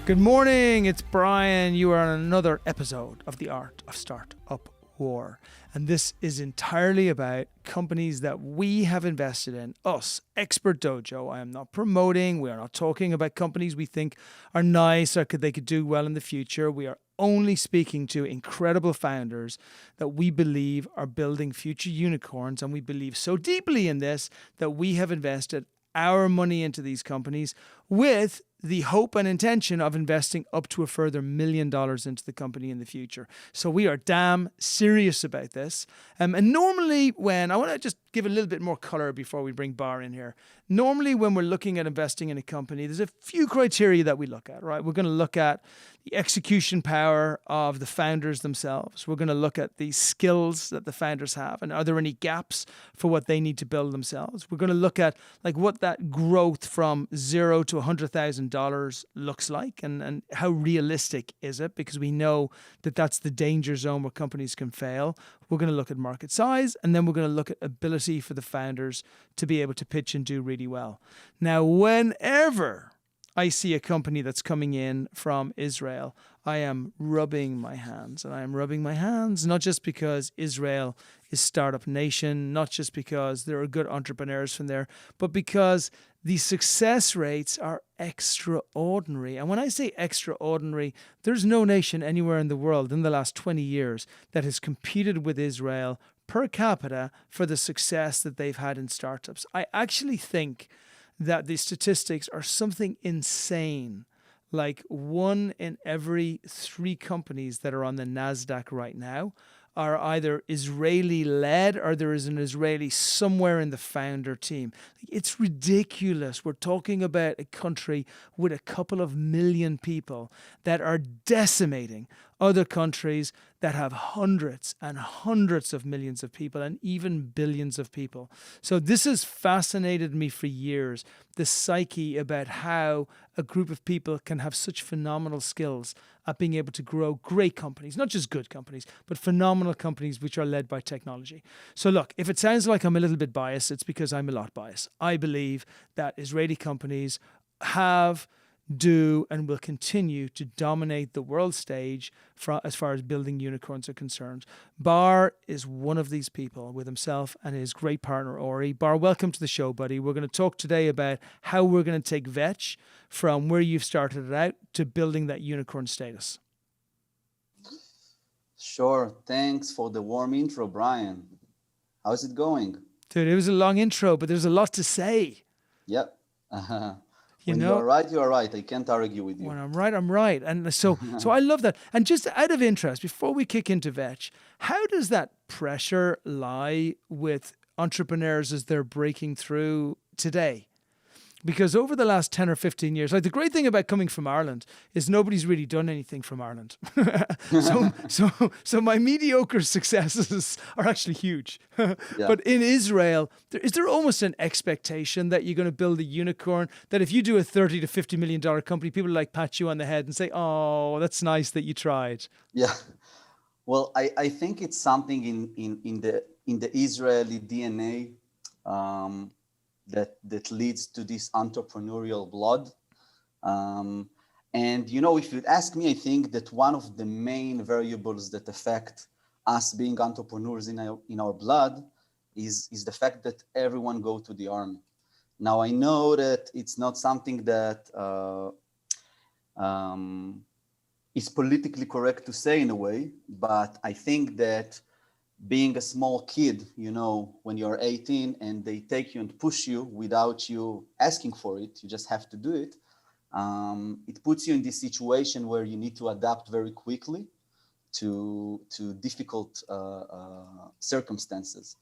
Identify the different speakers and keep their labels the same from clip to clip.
Speaker 1: Good morning, it's Brian. You are on another episode of The Art of Startup War. And this is entirely about companies that we have invested in, us, Expert Dojo. I am not promoting, we are not talking about companies we think are nice or they could do well in the future. We are only speaking to incredible founders that we believe are building future unicorns. And we believe so deeply in this that we have invested our money into these companies with the hope and intention of investing up to a further $1 million into the company in the future. So we are damn serious about this. And normally when, I want to just give a little bit more color before we bring Bar in here. Normally when we're looking at investing in a company, there's a few criteria that we look at, right? We're going to look at the execution power of the founders themselves. We're going to look at the skills that the founders have. And are there any gaps for what they need to build themselves? We're going to look at like what that growth from $0 to $100,000 looks like and how realistic is it, because we know that that's the danger zone where companies can fail. We're going to look at market size, and then we're going to look at ability for the founders to be able to pitch and do really well. Now, whenever I see a company that's coming in from Israel, I am rubbing my hands. And I am rubbing my hands not just because Israel is startup nation, not just because there are good entrepreneurs from there, but because the success rates are extraordinary. And when I say extraordinary, there's no nation anywhere in the world in the last 20 years that has competed with Israel per capita for the success that they've had in startups. I actually think that the statistics are something insane. Like 1 in every 3 companies that are on the NASDAQ right now are either Israeli-led or there is an Israeli somewhere in the founder team. It's ridiculous. We're talking about a country with a couple of million people that are decimating other countries that have hundreds and hundreds of millions of people and even billions of people. So this has fascinated me for years, the psyche about how a group of people can have such phenomenal skills at being able to grow great companies, not just good companies, but phenomenal companies which are led by technology. So look, if it sounds like I'm a little bit biased, it's because I'm a lot biased. I believe that Israeli companies do and will continue to dominate the world stage as far as building unicorns are concerned. Bar is one of these people with himself and his great partner, Ori. Bar, welcome to the show, buddy. We're going to talk today about how we're going to take Vetch from where you've started it out to building that unicorn status.
Speaker 2: Sure. Thanks for the warm intro, Brian. How's it going?
Speaker 1: Dude, it was a long intro, but there's a lot to say.
Speaker 2: Yep. When you are right, you are right. I can't argue with you.
Speaker 1: When I'm right, I'm right. And so I love that. And just out of interest, before we kick into Vetch, how does that pressure lie with entrepreneurs as they're breaking through today? Because over the last 10 or 15 years, like the great thing about coming from Ireland is nobody's really done anything from Ireland. so my mediocre successes are actually huge. Yeah. But in Israel, is there almost an expectation that you're going to build a unicorn, that if you do a $30 to $50 million company, people like pat you on the head and say, oh, that's nice that you tried?
Speaker 2: Yeah. Well, I think it's something in the Israeli DNA that leads to this entrepreneurial blood. And, you know, if you'd ask me, I think that one of the main variables that affect us being entrepreneurs in our blood is the fact that everyone go to the army. Now, I know that it's not something that is politically correct to say in a way, but I think that being a small kid, you know, when you're 18 and they take you and push you without you asking for it, you just have to do it. It puts you in this situation where you need to adapt very quickly to difficult circumstances.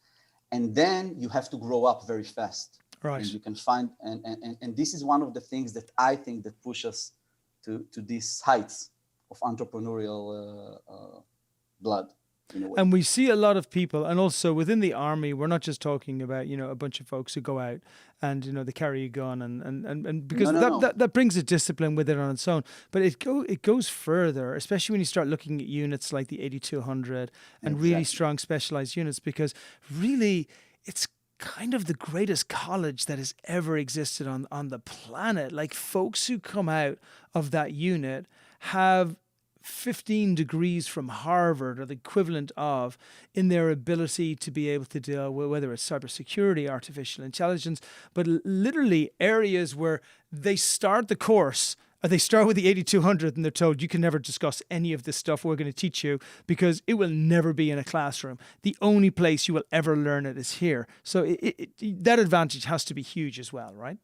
Speaker 2: And then you have to grow up very fast.
Speaker 1: Right.
Speaker 2: And you can find, and this is one of the things that I think that push us to these heights of entrepreneurial blood.
Speaker 1: And we see a lot of people, and also within the army, we're not just talking about, you know, a bunch of folks who go out and, you know, they carry a gun and because that brings a discipline with it on its own. But it goes further, especially when you start looking at units like the E210 and really strong specialized units, because really it's kind of the greatest college that has ever existed on the planet. Like, folks who come out of that unit have 15 degrees from Harvard or the equivalent of in their ability to be able to deal with whether it's cybersecurity, artificial intelligence, but literally areas where they start the course. They start with the 8200 and they're told you can never discuss any of this stuff we're going to teach you because it will never be in a classroom. The only place you will ever learn it is here. So that advantage has to be huge as well, right?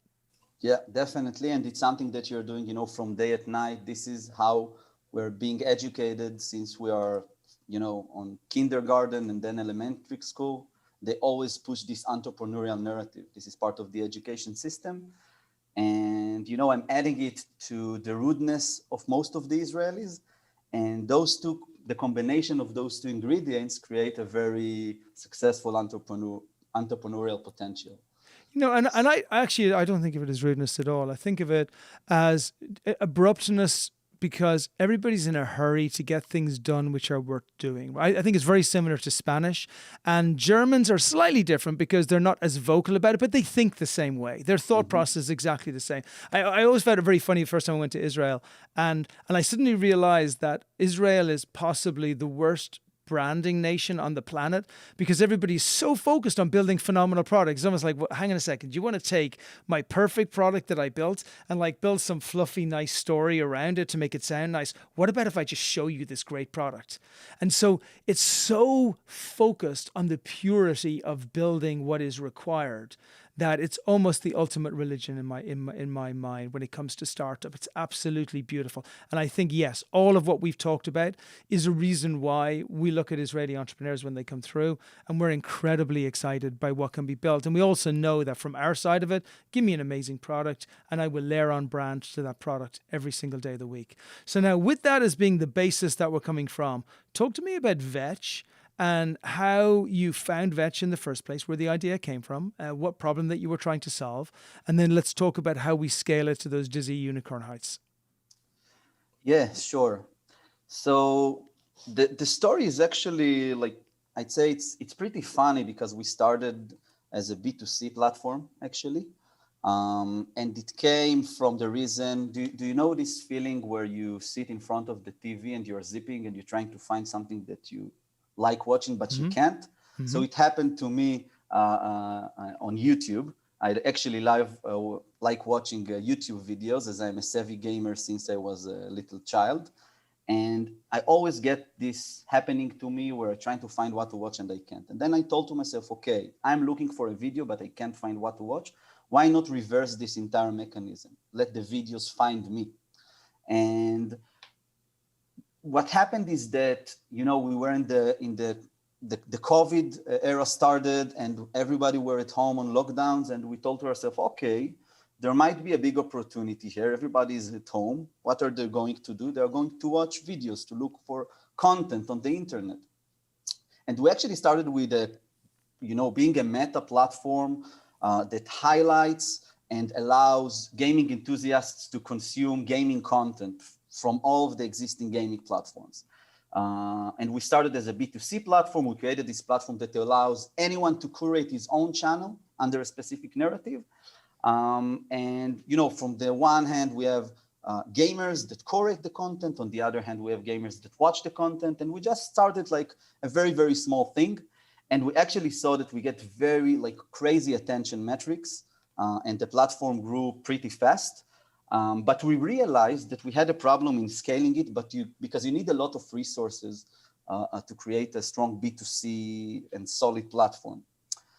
Speaker 2: Yeah, definitely. And it's something that you're doing, from day at night. This is how we're being educated since we are, on kindergarten and then elementary school. They always push this entrepreneurial narrative. This is part of the education system. And, I'm adding it to the rudeness of most of the Israelis. And the combination of those two ingredients create a very successful entrepreneurial potential.
Speaker 1: And I don't think of it as rudeness at all. I think of it as abruptness, because everybody's in a hurry to get things done which are worth doing. I think it's very similar to Spanish, and Germans are slightly different because they're not as vocal about it, but they think the same way. Their thought process is exactly the same. I always found it very funny the first time I went to Israel, and I suddenly realized that Israel is possibly the worst branding nation on the planet because everybody's so focused on building phenomenal products. It's almost like, well, hang on a second, do you want to take my perfect product that I built and build some fluffy, nice story around it to make it sound nice? What about if I just show you this great product? And so it's so focused on the purity of building what is required that it's almost the ultimate religion in my mind when it comes to startup. It's absolutely beautiful. And I think, yes, all of what we've talked about is a reason why we look at Israeli entrepreneurs when they come through, and we're incredibly excited by what can be built. And we also know that from our side of it, give me an amazing product and I will layer on brand to that product every single day of the week. So now, with that as being the basis that we're coming from, talk to me about Vetch and how you found Vetch in the first place, where the idea came from, what problem that you were trying to solve, and then let's talk about how we scale it to those dizzy unicorn heights.
Speaker 2: Yeah, sure. So the story is actually, I'd say it's pretty funny because we started as a B2C platform, actually. And it came from the reason, do you know this feeling where you sit in front of the TV and you're zipping and you're trying to find something that you like watching, but you can't? Mm-hmm. So it happened to me on YouTube. I actually like watching YouTube videos, as I'm a savvy gamer since I was a little child. And I always get this happening to me where I'm trying to find what to watch and I can't. And then I told to myself, okay, I'm looking for a video, but I can't find what to watch. Why not reverse this entire mechanism? Let the videos find me. And what happened is that, we were in the COVID era started and everybody were at home on lockdowns, and we told to ourselves, okay, there might be a big opportunity here. Everybody is at home. What are they going to do? They're going to watch videos, to look for content on the internet. And we actually started with being a meta platform that highlights and allows gaming enthusiasts to consume gaming content from all of the existing gaming platforms. And we started as a B2C platform. We created this platform that allows anyone to curate his own channel under a specific narrative. And, from the one hand, we have gamers that curate the content. On the other hand, we have gamers that watch the content. And we just started like a very, very small thing. And we actually saw that we get very crazy attention metrics, and the platform grew pretty fast. But we realized that we had a problem in scaling it, because you need a lot of resources to create a strong B2C and solid platform.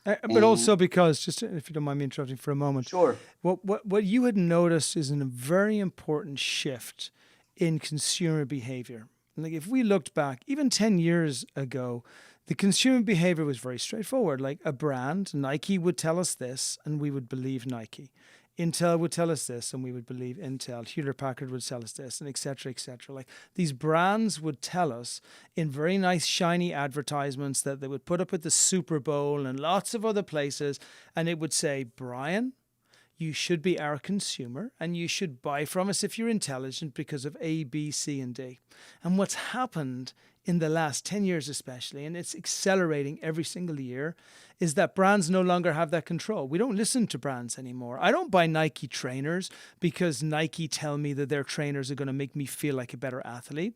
Speaker 1: But also because, just if you don't mind me interrupting for a moment,
Speaker 2: sure.
Speaker 1: What you had noticed is a very important shift in consumer behavior. Like, if we looked back, even 10 years ago, the consumer behavior was very straightforward. Like, a brand, Nike, would tell us this and we would believe Nike. Intel would tell us this and we would believe Intel. Hewlett-Packard would tell us this, and et cetera, et cetera. Like, these brands would tell us in very nice, shiny advertisements that they would put up at the Super Bowl and lots of other places. And it would say, Brian, you should be our consumer and you should buy from us if you're intelligent because of A, B, C, and D. And what's happened in the last 10 years especially, and it's accelerating every single year, is that brands no longer have that control. We don't listen to brands anymore. I don't buy Nike trainers because Nike tell me that their trainers are going to make me feel like a better athlete.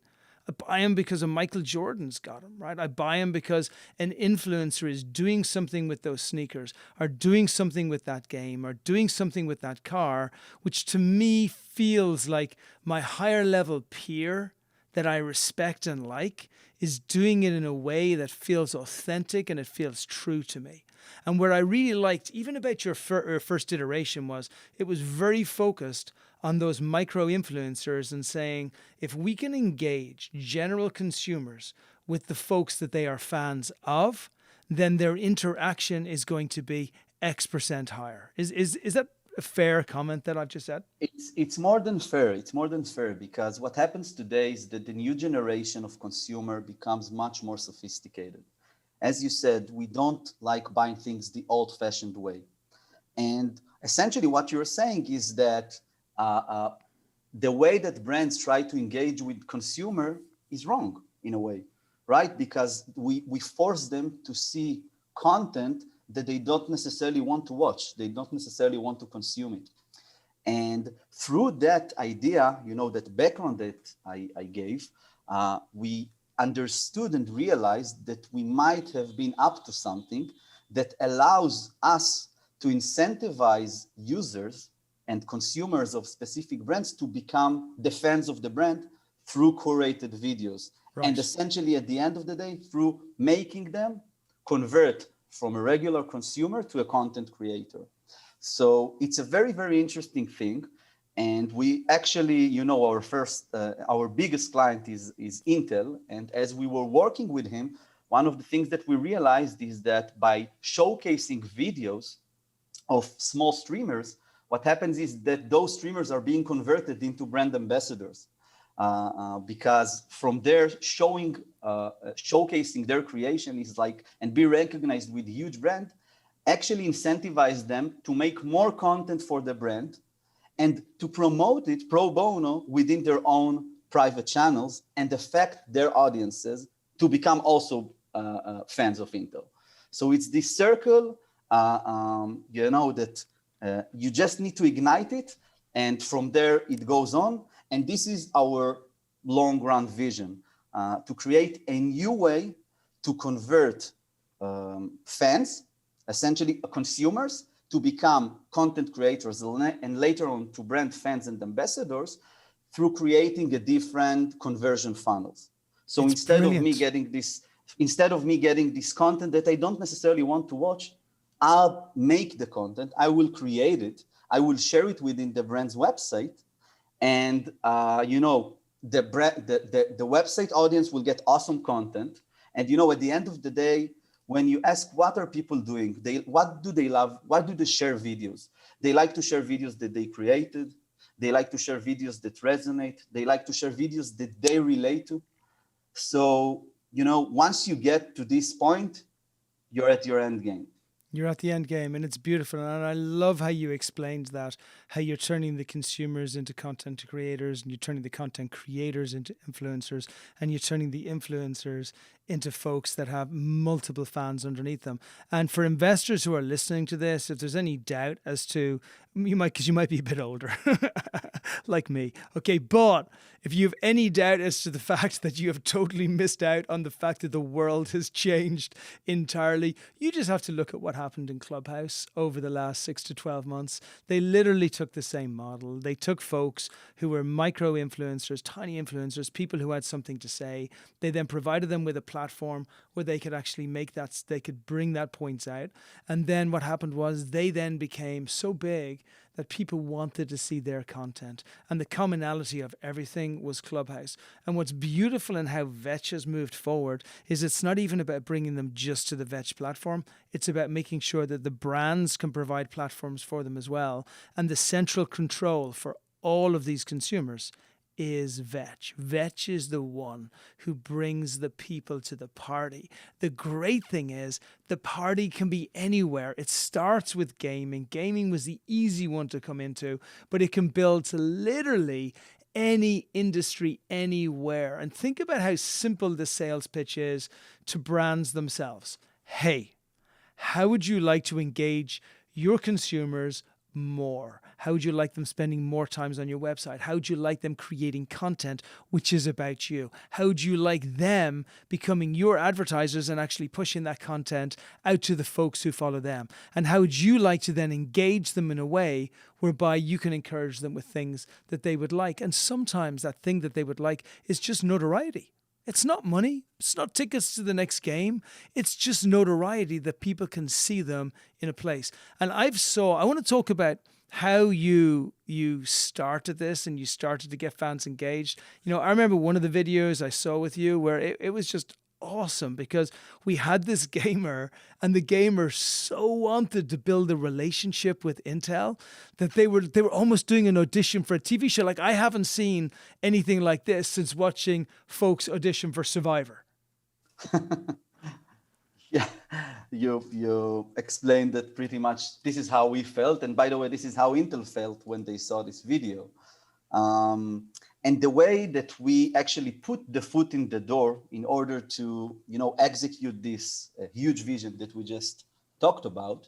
Speaker 1: I buy them because of Michael Jordan's got them, right? I buy them because an influencer is doing something with those sneakers, or doing something with that game, or doing something with that car, which to me feels like my higher level peer that I respect and like is doing it in a way that feels authentic and it feels true to me. And where I really liked, even about your first iteration, was it was very focused on those micro influencers and saying, if we can engage general consumers with the folks that they are fans of, then their interaction is going to be X% higher. Is that a fair comment that I've just said?
Speaker 2: It's more than fair. It's more than fair, because what happens today is that the new generation of consumer becomes much more sophisticated. As you said, we don't like buying things the old-fashioned way. And essentially what you're saying is that the way that brands try to engage with consumer is wrong in a way, right? Because we force them to see content that they don't necessarily want to watch. They don't necessarily want to consume it. And through that idea, that background that I gave, we understood and realized that we might have been up to something that allows us to incentivize users and consumers of specific brands to become the fans of the brand through curated videos. Right. And essentially at the end of the day, through making them convert from a regular consumer to a content creator. So it's a very, very interesting thing. And we actually, our biggest client is Intel. And as we were working with him, one of the things that we realized is that by showcasing videos of small streamers, what happens is that those streamers are being converted into brand ambassadors. Because from their showcasing their creation is like, and be recognized with a huge brand, actually incentivize them to make more content for the brand and to promote it pro bono within their own private channels and affect their audiences to become also fans of Intel. So it's this circle, that you just need to ignite it, and from there it goes on. And this is our long run vision, to create a new way to convert fans, essentially consumers, to become content creators and later on to brand fans and ambassadors through creating a different conversion funnels. So instead of me getting this content that I don't necessarily want to watch, I'll make the content, I will create it, I will share it within the brand's website, and the website audience will get awesome content. And at the end of the day, when you ask what are people doing, what do they love? What do they share videos? They like to share videos that they created. They like to share videos that resonate. They like to share videos that they relate to. So, once you get to this point, you're at your end game.
Speaker 1: You're at the end game, and it's beautiful. And I love how you explained that, how you're turning the consumers into content creators, and you're turning the content creators into influencers, and you're turning the influencers into folks that have multiple fans underneath them. And for investors who are listening to this, if there's any doubt as to, because you might be a bit older, like me, okay, but if you have any doubt as to the fact that you have totally missed out on the fact that the world has changed entirely, you just have to look at what happened in Clubhouse over the last 6 to 12 months. They literally took the same model. They took folks who were micro influencers, tiny influencers, people who had something to say. They then provided them with a platform where they could actually they could bring that points out. And then what happened was they then became so big that people wanted to see their content. And the commonality of everything was Clubhouse. And what's beautiful in how Vetch has moved forward is it's not even about bringing them just to the Vetch platform. It's about making sure that the brands can provide platforms for them as well. And the central control for all of these consumers is Vetch. Vetch is the one who brings the people to the party. The great thing is the party can be anywhere. It starts with gaming. Gaming was the easy one to come into, but it can build to literally any industry, anywhere. And think about how simple the sales pitch is to brands themselves. Hey, how would you like to engage your consumers more? How would you like them spending more times on your website? How would you like them creating content which is about you? How would you like them becoming your advertisers and actually pushing that content out to the folks who follow them? And how would you like to then engage them in a way whereby you can encourage them with things that they would like? And sometimes that thing that they would like is just notoriety. It's not money. It's not tickets to the next game. It's just notoriety that people can see them in a place. And I want to talk about how you started this and you started to get fans engaged. You know, I remember one of the videos I saw with you where it was just awesome because we had this gamer and the gamer so wanted to build a relationship with Intel that they were almost doing an audition for a TV show. Like, I haven't seen anything like this since watching folks audition for Survivor.
Speaker 2: Yeah, you explained that pretty much. This is how we felt, and by the way, this is how Intel felt when they saw this video. And the way that we actually put the foot in the door in order to, execute this huge vision that we just talked about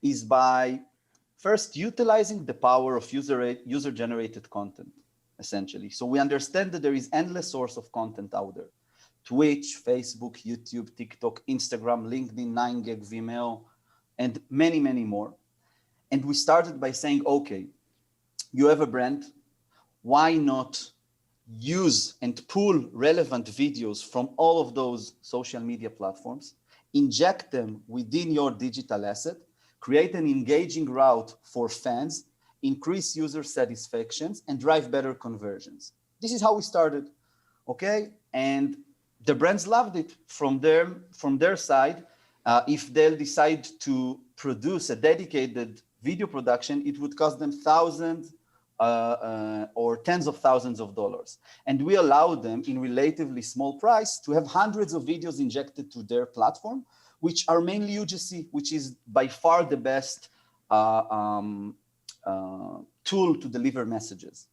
Speaker 2: is by first utilizing the power of user-generated content, essentially. So we understand that there is endless source of content out there. Twitch, Facebook, YouTube, TikTok, Instagram, LinkedIn, 9gag, Vimeo, and many, many more. And we started by saying, okay, you have a brand, why not use and pull relevant videos from all of those social media platforms, inject them within your digital asset, create an engaging route for fans, increase user satisfactions, and drive better conversions. This is how we started, okay? And the brands loved it from their side. If they'll decide to produce a dedicated video production, it would cost them thousands or tens of thousands of dollars. And we allow them in relatively small price to have hundreds of videos injected to their platform, which are mainly UGC, which is by far the best tool to deliver messages.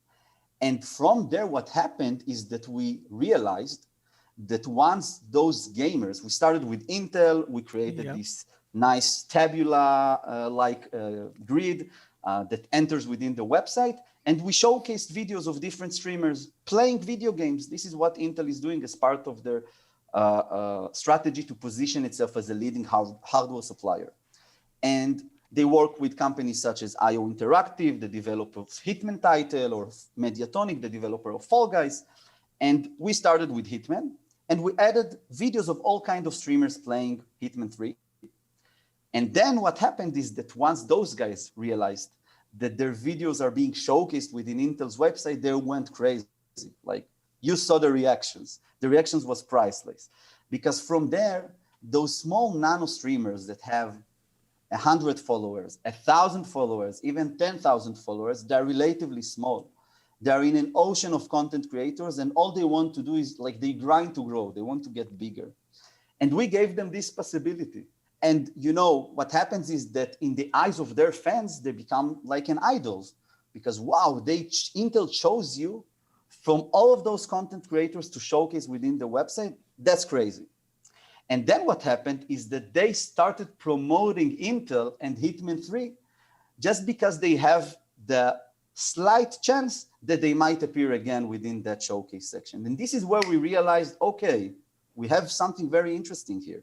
Speaker 2: And from there, what happened is that we realized that once those gamers, we started with Intel, we created this nice tabula-like grid that enters within the website, and we showcased videos of different streamers playing video games. This is what Intel is doing as part of their strategy to position itself as a leading hardware supplier. And they work with companies such as IO Interactive, the developer of Hitman title, or Mediatonic, the developer of Fall Guys. And we started with Hitman, and we added videos of all kinds of streamers playing Hitman 3. And then what happened is that once those guys realized that their videos are being showcased within Intel's website, they went crazy. Like, you saw the reactions. The reactions was priceless. Because from there, those small nano streamers that have 100 followers, 1,000 followers, even 10,000 followers, they're relatively small. They're in an ocean of content creators, and all they want to do is, like, they grind to grow. They want to get bigger. And we gave them this possibility. And what happens is that in the eyes of their fans, they become like an idol, because wow, Intel chose you from all of those content creators to showcase within the website. That's crazy. And then what happened is that they started promoting Intel and Hitman 3 just because they have the slight chance that they might appear again within that showcase section. And this is where we realized, okay, we have something very interesting here.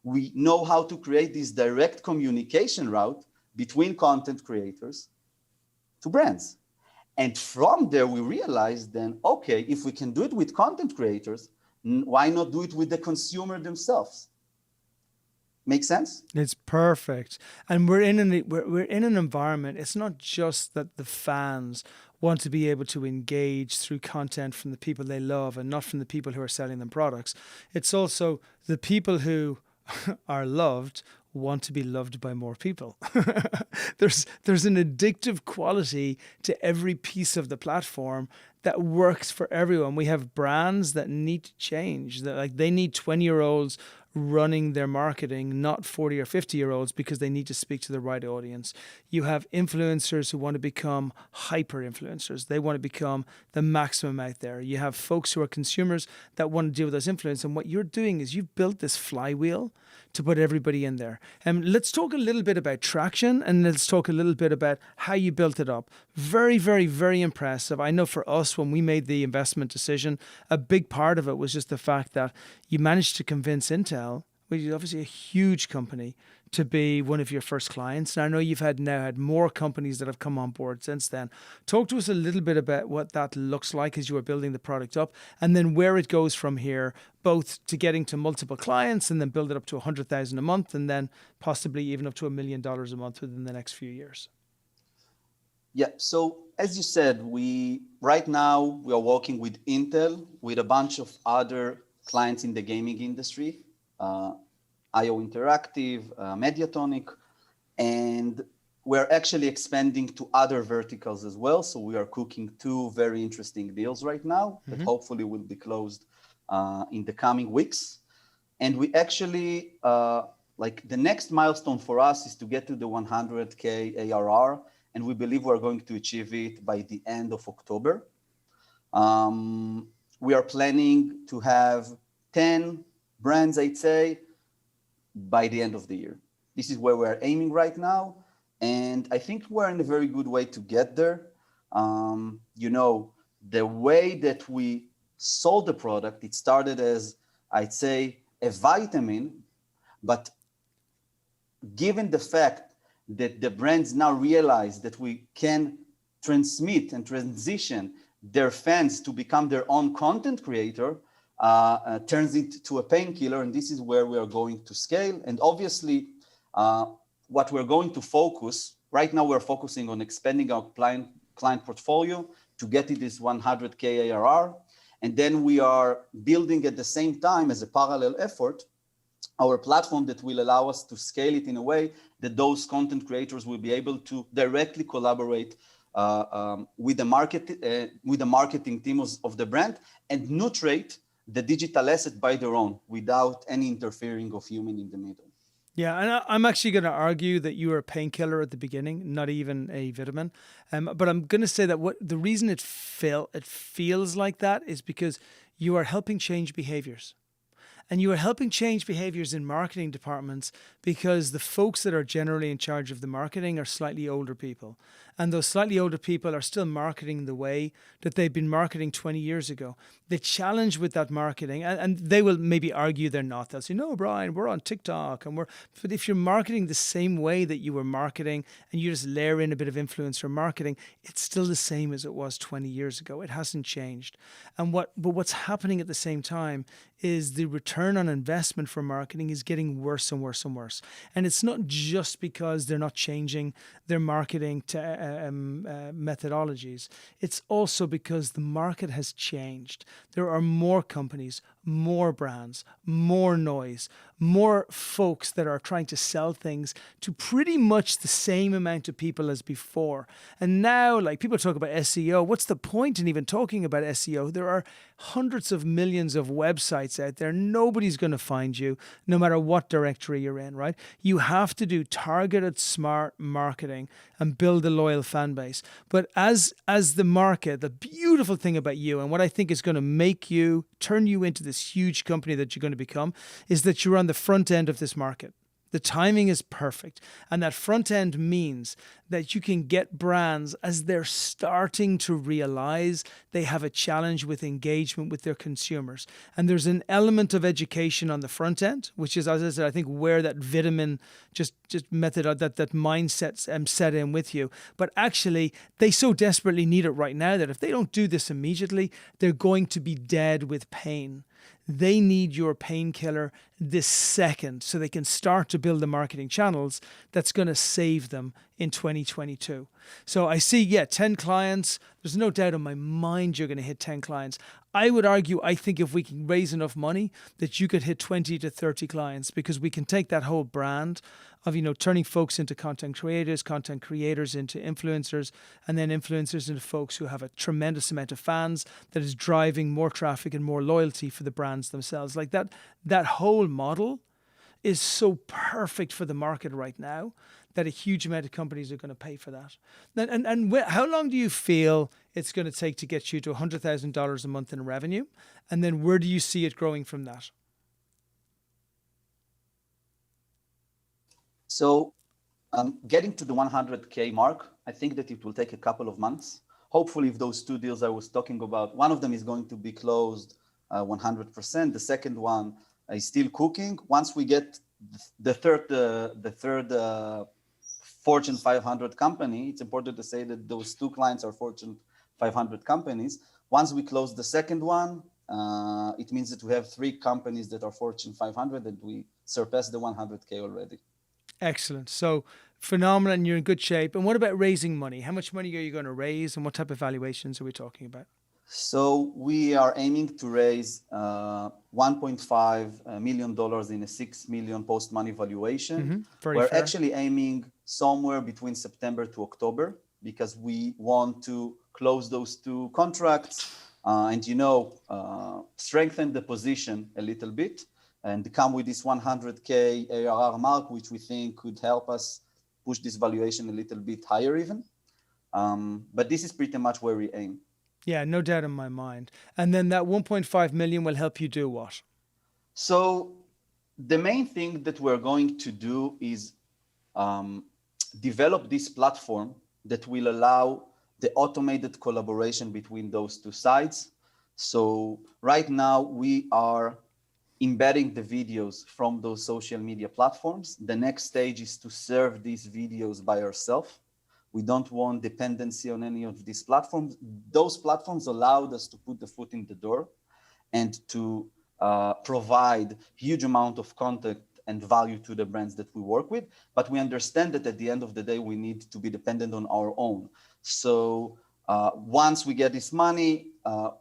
Speaker 2: We know how to create this direct communication route between content creators to brands. And from there, we realized then, okay, if we can do it with content creators, why not do it with the consumer themselves? Make sense?
Speaker 1: It's perfect. And we're in an environment. It's not just that the fans want to be able to engage through content from the people they love and not from the people who are selling them products. It's also the people who are loved want to be loved by more people. There's an addictive quality to every piece of the platform that works for everyone. We have brands that need to change, that like they need 20-year-olds running their marketing, not 40 or 50-year-olds, because they need to speak to the right audience. You have influencers who want to become hyper influencers. They want to become the maximum out there. You have folks who are consumers that want to deal with those influence. And what you're doing is you've built this flywheel to put everybody in there. Let's talk a little bit about traction, and let's talk a little bit about how you built it up. Very, very, very impressive. I know for us, when we made the investment decision, a big part of it was just the fact that you managed to convince Intel, which is obviously a huge company, to be one of your first clients. And I know you've now had more companies that have come on board since then. Talk to us a little bit about what that looks like as you are building the product up, and then where it goes from here, both to getting to multiple clients and then build it up to 100,000 a month, and then possibly even up to $1 million a month within the next few years.
Speaker 2: Yeah, so as you said, right now we are working with Intel, with a bunch of other clients in the gaming industry, IO Interactive, Mediatonic, and we're actually expanding to other verticals as well. So we are cooking 2 very interesting deals right now that hopefully will be closed in the coming weeks. And we actually, the next milestone for us is to get to the 100K ARR, and we believe we're going to achieve it by the end of October. We are planning to have 10 brands, I'd say, by the end of the year. This is where we're aiming right now. And I think we're in a very good way to get there. The way that we sold the product, it started as, I'd say, a vitamin, but given the fact that the brands now realize that we can transmit and transition their fans to become their own content creator, turns it to a painkiller, and this is where we are going to scale. And obviously, what we're going to focus, right now we're focusing on expanding our client portfolio to get it this 100K ARR. And then we are building at the same time, as a parallel effort, our platform that will allow us to scale it in a way that those content creators will be able to directly collaborate with the marketing team of the brand and nutrate the digital asset by their own without any interfering of human in the middle.
Speaker 1: Yeah, and I'm actually going to argue that you were a painkiller at the beginning, not even a vitamin. But I'm going to say that the reason it feels like that is because you are helping change behaviors. And you are helping change behaviors in marketing departments because the folks that are generally in charge of the marketing are slightly older people. And those slightly older people are still marketing the way that they've been marketing 20 years ago. The challenge with that marketing, and they will maybe argue they're not. They'll say, no, Brian, we're on TikTok. But if you're marketing the same way that you were marketing and you just layer in a bit of influencer marketing, it's still the same as it was 20 years ago. It hasn't changed. But what's happening at the same time is the return on investment for marketing is getting worse and worse and worse. And it's not just because they're not changing their marketing methodologies. It's also because the market has changed. There are more companies, more brands, more noise, more folks that are trying to sell things to pretty much the same amount of people as before. And now, like, people talk about SEO. What's the point in even talking about SEO? There are hundreds of millions of websites out there. Nobody's going to find you, no matter what directory you're in, right? You have to do targeted, smart marketing and build a loyal fan base. But as the market, the beautiful thing about you, and what I think is going to turn you into this huge company that you're going to become, is that you're on the front end of this market. The timing is perfect. And that front end means that you can get brands as they're starting to realize they have a challenge with engagement with their consumers. And there's an element of education on the front end, which is, as I said, I think where that vitamin just method, that mindset set in with you. But actually, they so desperately need it right now that if they don't do this immediately, they're going to be dead with pain. They need your painkiller this second so they can start to build the marketing channels that's going to save them in 2022. So I see, 10 clients. There's no doubt in my mind you're going to hit 10 clients. I would argue, I think if we can raise enough money that you could hit 20 to 30 clients, because we can take that whole brand of, turning folks into content creators into influencers, and then influencers into folks who have a tremendous amount of fans that is driving more traffic and more loyalty for the brands themselves. Like that whole model is so perfect for the market right now that a huge amount of companies are going to pay for that. And how long do you feel it's going to take to get you to $100,000 a month in revenue? And then where do you see it growing from that?
Speaker 2: So getting to the 100K mark, I think that it will take a couple of months. Hopefully, if those two deals I was talking about, one of them is going to be closed 100%. The second one is still cooking. Once we get the third Fortune 500 company, it's important to say that those two clients are Fortune 500 companies. Once we close the second one, it means that we have 3 companies that are Fortune 500 and we surpassed the 100K already.
Speaker 1: Excellent. So phenomenal, and you're in good shape. And what about raising money? How much money are you going to raise, and what type of valuations are we talking about?
Speaker 2: So we are aiming to raise $1.5 million in a $6 million post-money valuation. We're
Speaker 1: fair.
Speaker 2: actually aiming somewhere between September to October because we want to close those 2 contracts and, strengthen the position a little bit and come with this 100K ARR mark, which we think could help us push this valuation a little bit higher even. But this is pretty much where we aim.
Speaker 1: Yeah, no doubt in my mind. And then that 1.5 million will help you do what?
Speaker 2: So the main thing that we're going to do is develop this platform that will allow the automated collaboration between those 2 sides. So right now we are embedding the videos from those social media platforms. The next stage is to serve these videos by ourselves. We don't want dependency on any of these platforms. Those platforms allowed us to put the foot in the door and to provide huge amount of content and value to the brands that we work with. But we understand that at the end of the day, we need to be dependent on our own. So once we get this money,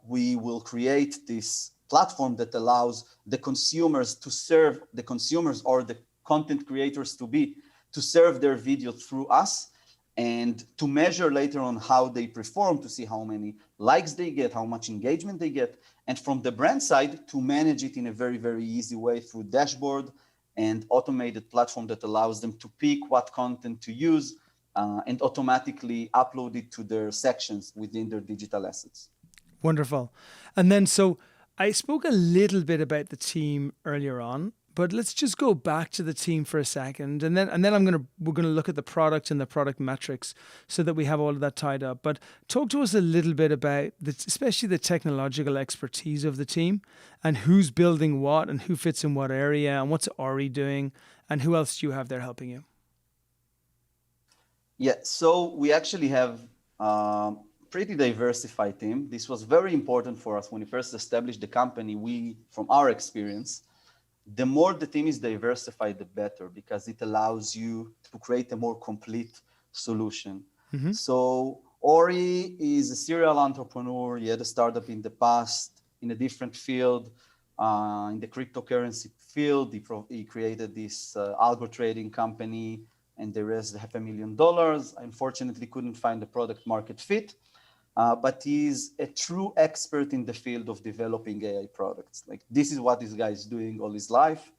Speaker 2: we will create this platform that allows the consumers to serve the consumers or the content creators to serve their video through us and to measure later on how they perform, to see how many likes they get, how much engagement they get. And from the brand side, to manage it in a very, very easy way through dashboard and automated platform that allows them to pick what content to use and automatically upload it to their sections within their digital assets.
Speaker 1: Wonderful. And then, so I spoke a little bit about the team earlier on, but let's just go back to the team for a second, and then we're gonna look at the product and the product metrics so that we have all of that tied up. But talk to us a little bit about especially the technological expertise of the team and who's building what and who fits in what area and what's Ori doing and who else do you have there helping you?
Speaker 2: Yeah, so we actually have pretty diversified team. This was very important for us when we first established the company. We, from our experience, the more the team is diversified, the better, because it allows you to create a more complete solution. Mm-hmm. So Ori is a serial entrepreneur. He had a startup in the past in a different field, in the cryptocurrency field. He created this algo trading company, and they raised $500,000. Unfortunately, couldn't find the product market fit. But he's a true expert in the field of developing AI products. Like, this is what this guy is doing all his life,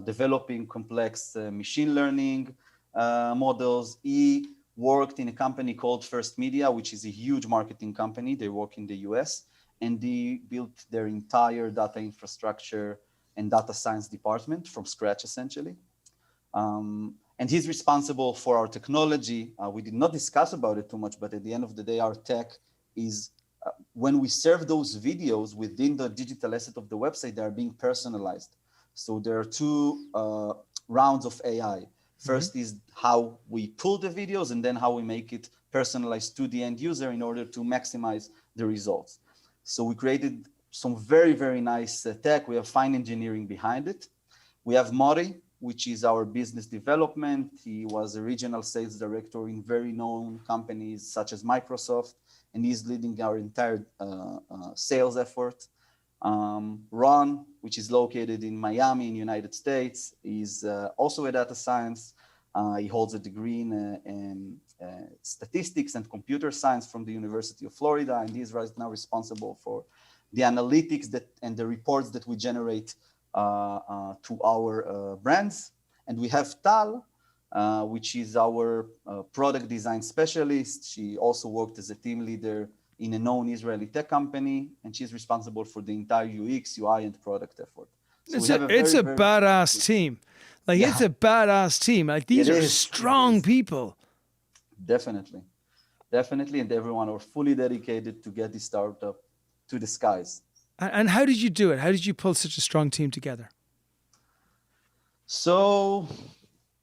Speaker 2: developing complex machine learning models. He worked in a company called First Media, which is a huge marketing company. They work in the US, and they built their entire data infrastructure and data science department from scratch, essentially. And he's responsible for our technology. We did not discuss about it too much, but at the end of the day, our tech is, when we serve those videos within the digital asset of the website, they are being personalized. So there are 2 rounds of AI. First is how we pull the videos, and then how we make it personalized to the end user in order to maximize the results. So we created some very, very nice tech. We have fine engineering behind it. We have Mori, which is our business development. He was a regional sales director in very known companies such as Microsoft, and he's leading our entire sales effort. Ron, which is located in Miami in the United States, is also a data science. He holds a degree in statistics and computer science from the University of Florida, and he's right now responsible for the analytics and the reports that we generate to our brands. And we have Tal, which is our product design specialist. She also worked as a team leader in a known Israeli tech company, and she's responsible for the entire UX, UI, and product effort. So we have a
Speaker 1: It's
Speaker 2: very,
Speaker 1: a
Speaker 2: very
Speaker 1: badass team. Like
Speaker 2: yeah,
Speaker 1: it's a badass team. Like these
Speaker 2: it
Speaker 1: are
Speaker 2: is. It
Speaker 1: strong
Speaker 2: is.
Speaker 1: people.
Speaker 2: Definitely. Definitely. And everyone are fully dedicated to get this startup to the skies.
Speaker 1: And how did you do it? How did you pull such a strong team together?
Speaker 2: So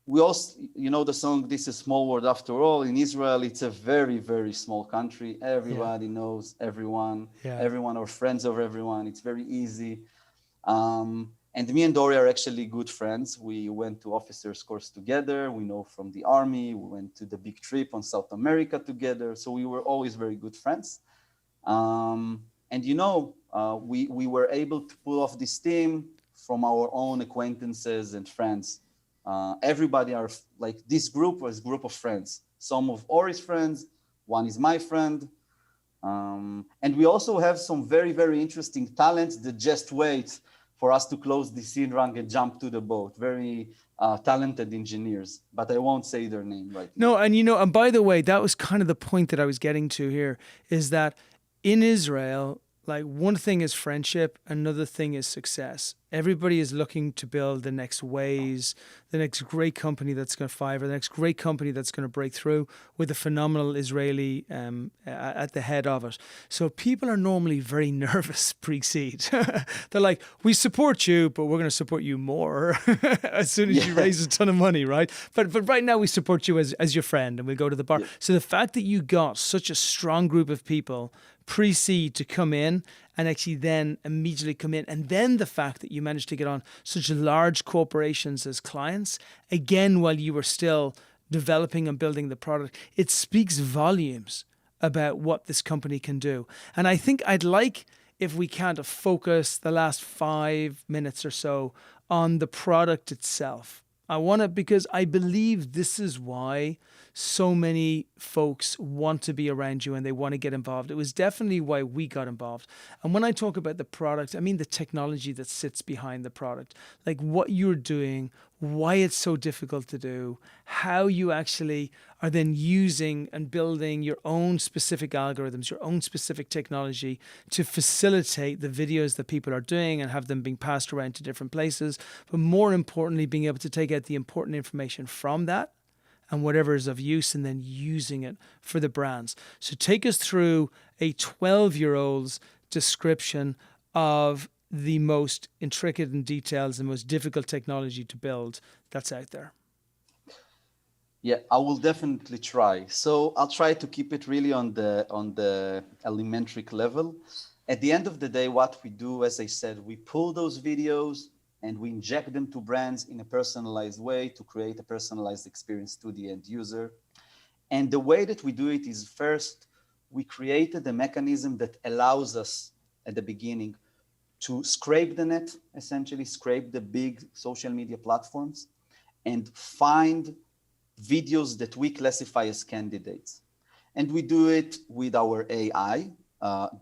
Speaker 2: we also, you know, the song, This is Small World After All. In Israel, it's a very, very small country. Everybody knows everyone.
Speaker 1: Yeah.
Speaker 2: Everyone are friends of everyone. It's very easy. And me and Dory are actually good friends. We went to officers course together. We know from the army. We went to the big trip on South America together. So we were always very good friends. And you know, we were able to pull off this team from our own acquaintances and friends. Everybody are like, this group was a group of friends. Some of Ori's friends, one is my friend. And we also have some very, very interesting talents that just wait for us to close the scene rung and jump to the boat. Very talented engineers, but I won't say their name right now.
Speaker 1: No, and you know, and by the way, that was kind of the point that I was getting to here, is that in Israel, like one thing is friendship, another thing is success. Everybody is looking to build the next Waze, the next great company that's going to Fiverr, the next great company that's going to break through with a phenomenal Israeli at the head of it. So people are normally very nervous pre-seed. They're like, we support you, but we're going to support you more as soon as you raise a ton of money, right? But right now we support you as your friend and we'll go to the bar. Yeah. So the fact that you got such a strong group of people pre-seed to come in and actually then immediately come in, and then the fact that you managed to get on such large corporations as clients, again, while you were still developing and building the product, it speaks volumes about what this company can do. And I think I'd like, if we kind of focus the last 5 minutes or so on the product itself. I want to, because I believe this is why so many folks want to be around you and they want to get involved. It was definitely why we got involved. And when I talk about the product, I mean the technology that sits behind the product, like what you're doing, why it's so difficult to do, how you actually are then using and building your own specific algorithms, your own specific technology to facilitate the videos that people are doing and have them being passed around to different places. But more importantly, being able to take out the important information from that and whatever is of use, and then using it for the brands. So take us through a 12-year-old's description of the most intricate and details and most difficult technology to build that's out there.
Speaker 2: Yeah, I will definitely try. So I'll try to keep it really on the elementary level. At the end of the day, what we do, as I said, we pull those videos and we inject them to brands in a personalized way to create a personalized experience to the end user. And the way that we do it is, first, we created a mechanism that allows us at the beginning to scrape the net, essentially scrape the big social media platforms and find videos that we classify as candidates. And we do it with our AI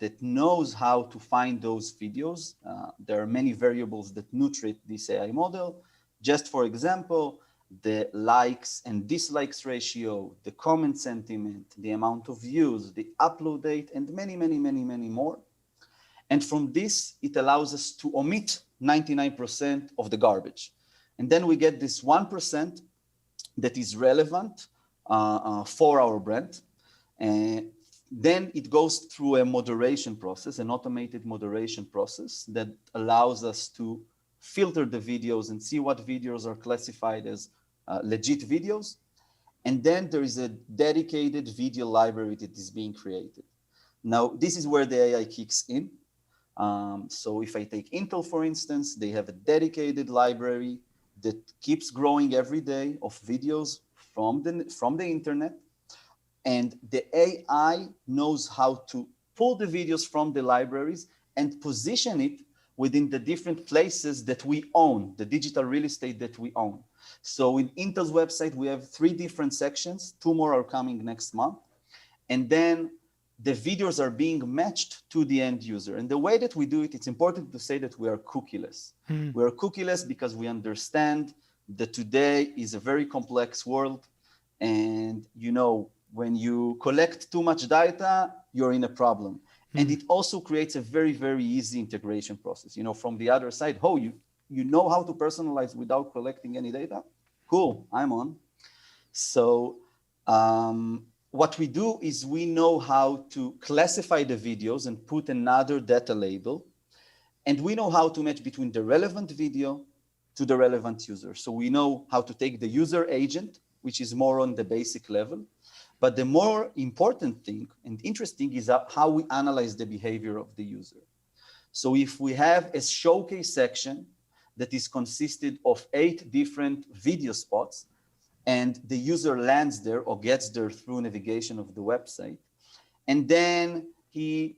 Speaker 2: that knows how to find those videos. There are many variables that nutrient this AI model. Just for example, the likes and dislikes ratio, the comment sentiment, the amount of views, the upload date, and many, many, many, many more. And from this, it allows us to omit 99% of the garbage. And then we get this 1% that is relevant for our brand. And then it goes through a moderation process, an automated moderation process that allows us to filter the videos and see what videos are classified as legit videos. And then there is a dedicated video library that is being created. Now, this is where the AI kicks in. So if I take Intel, for instance, they have a dedicated library that keeps growing every day of videos from the internet. And the AI knows how to pull the videos from the libraries and position it within the different places that we own, the digital real estate that we own. So in Intel's website, we have 3 different sections. 2 more are coming next month. And then the videos are being matched to the end user. And the way that we do it, it's important to say that we are cookieless. We are cookieless because we understand that today is a very complex world. And you know, when you collect too much data, you're in a problem. And it also creates a very, very easy integration process. You know, from the other side, oh, you know how to personalize without collecting any data? Cool, I'm on. So what we do is we know how to classify the videos and put another data label. And we know how to match between the relevant video to the relevant user. So we know how to take the user agent, which is more on the basic level. But the more important thing and interesting is how we analyze the behavior of the user. So if we have a showcase section that is consisted of 8 different video spots, and the user lands there or gets there through navigation of the website, and then he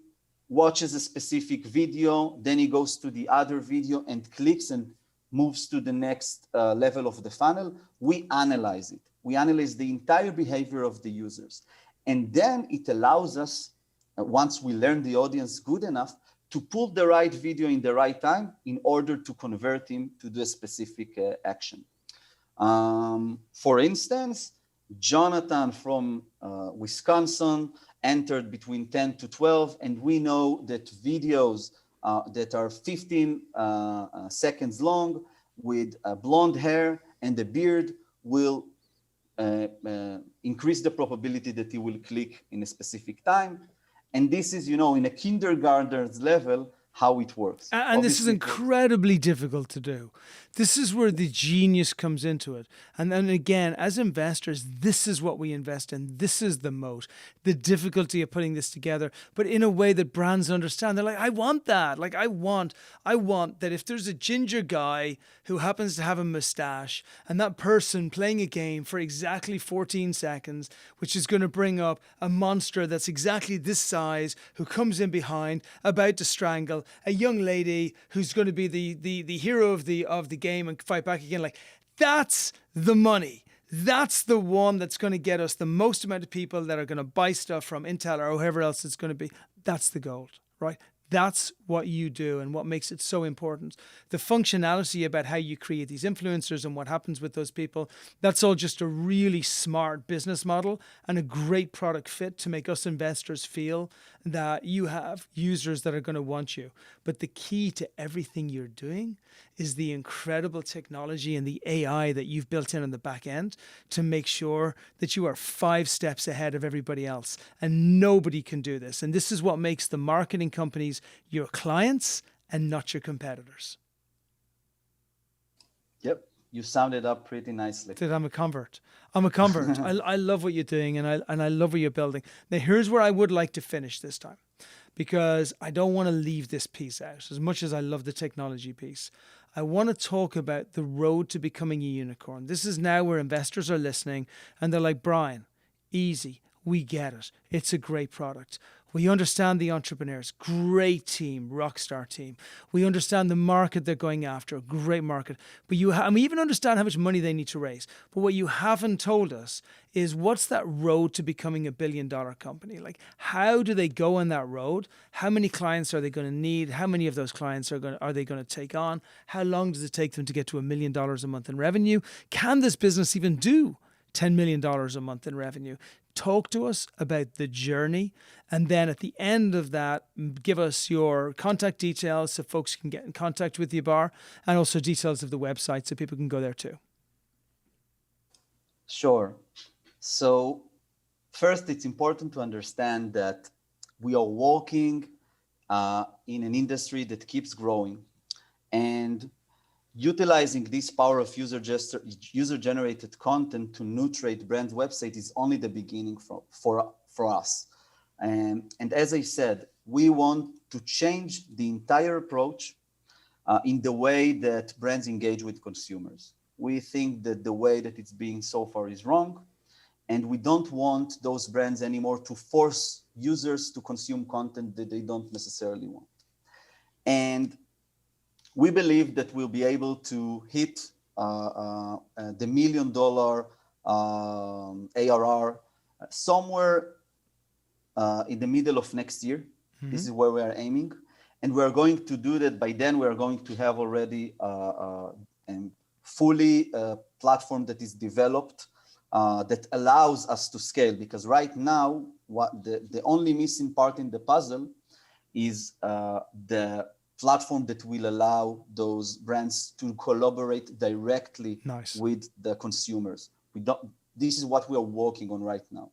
Speaker 2: watches a specific video, then he goes to the other video and clicks and moves to the next level of the funnel, we analyze it. We analyze the entire behavior of the users. And then it allows us, once we learn the audience good enough, to pull the right video in the right time in order to convert him to do a specific action. For instance, Jonathan from Wisconsin entered between 10 to 12, and we know that videos that are 15 seconds long with blonde hair and a beard will increase the probability that he will click in a specific time. And this is, you know, in a kindergarten's level, how it works.
Speaker 1: And this is incredibly difficult to do. This is where the genius comes into it. And then again, as investors, this is what we invest in. This is the moat, the difficulty of putting this together, but in a way that brands understand. They're like, I want that. Like, I want that if there's a ginger guy who happens to have a mustache and that person playing a game for exactly 14 seconds, which is going to bring up a monster that's exactly this size, who comes in behind, about to strangle a young lady who's going to be the hero of the game and fight back again. Like, that's the money. That's the one that's going to get us the most amount of people that are going to buy stuff from Intel or whoever else it's going to be. That's the gold, right? That's what you do and what makes it so important. The functionality about how you create these influencers and what happens with those people, that's all just a really smart business model and a great product fit to make us investors feel that you have users that are going to want you. But the key to everything you're doing is the incredible technology and the AI that you've built in on the back end to make sure that you are 5 steps ahead of everybody else. And nobody can do this. And this is what makes the marketing companies your clients and not your competitors.
Speaker 2: Yep, you summed it up pretty nicely.
Speaker 1: I'm a convert. I love what you're doing, and I love what you're building. Now, here's where I would like to finish this time, because I don't want to leave this piece out. As much as I love the technology piece, I want to talk about the road to becoming a unicorn. This is now where investors are listening, and they're like, Brian, easy. We get it. It's a great product. We understand the entrepreneurs, great team, rockstar team. We understand the market they're going after, great market. But and we even understand how much money they need to raise. But what you haven't told us is what's that road to becoming a billion-dollar company? Like, how do they go on that road? How many clients are they going to need? How many of those clients are they going to take on? How long does it take them to get to $1 million a month in revenue? Can this business even do $10 million a month in revenue? Talk to us about the journey, and then at the end of that, give us your contact details so folks can get in contact with you, Bar, and also details of the website so people can go there too.
Speaker 2: Sure. So first, it's important to understand that we are walking in an industry that keeps growing, and utilizing this power of user-generated content to nutrate brand website is only the beginning for us. And as I said, we want to change the entire approach in the way that brands engage with consumers. We think that the way that it's being so far is wrong, and we don't want those brands anymore to force users to consume content that they don't necessarily want. And we believe that we'll be able to hit the $1 million ARR somewhere in the middle of next year. This is where we are aiming. And we're going to do that. By then, we're going to have already a fully platform that is developed that allows us to scale. Because right now, what the only missing part in the puzzle is the platform that will allow those brands to collaborate directly with the consumers. This is what we are working on right now.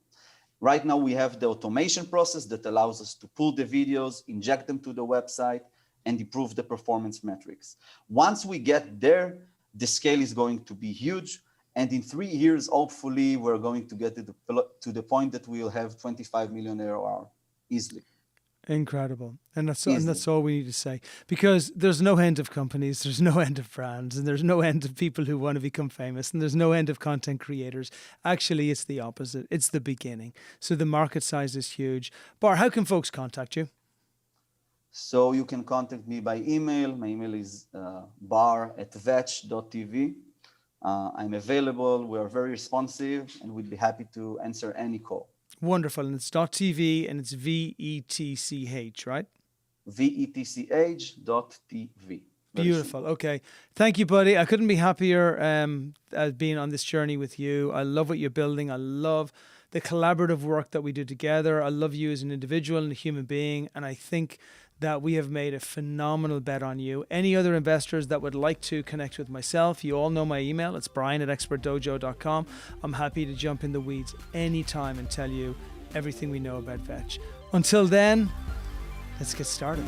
Speaker 2: Right now, we have the automation process that allows us to pull the videos, inject them to the website, and improve the performance metrics. Once we get there, the scale is going to be huge. And in 3 years, hopefully, we're going to get to the point that we will have 25 million ARR easily.
Speaker 1: Incredible. And that's all we need to say, because there's no end of companies, there's no end of brands, and there's no end of people who want to become famous, and there's no end of content creators. Actually, it's the opposite. It's the beginning. So the market size is huge. Bar, how can folks contact you?
Speaker 2: So you can contact me by email. My email is bar@vetch.tv. I'm available. We are very responsive, and we'd be happy to answer any call.
Speaker 1: Wonderful. And it's .tv and it's VETCH, right?
Speaker 2: VETCH.tv.
Speaker 1: Beautiful. Okay. Thank you, buddy. I couldn't be happier being on this journey with you. I love what you're building. I love the collaborative work that we do together. I love you as an individual and a human being. And I think that we have made a phenomenal bet on you. Any other investors that would like to connect with myself, you all know my email. It's brian@expertdojo.com. I'm happy to jump in the weeds anytime and tell you everything we know about Vetch. Until then, let's get started.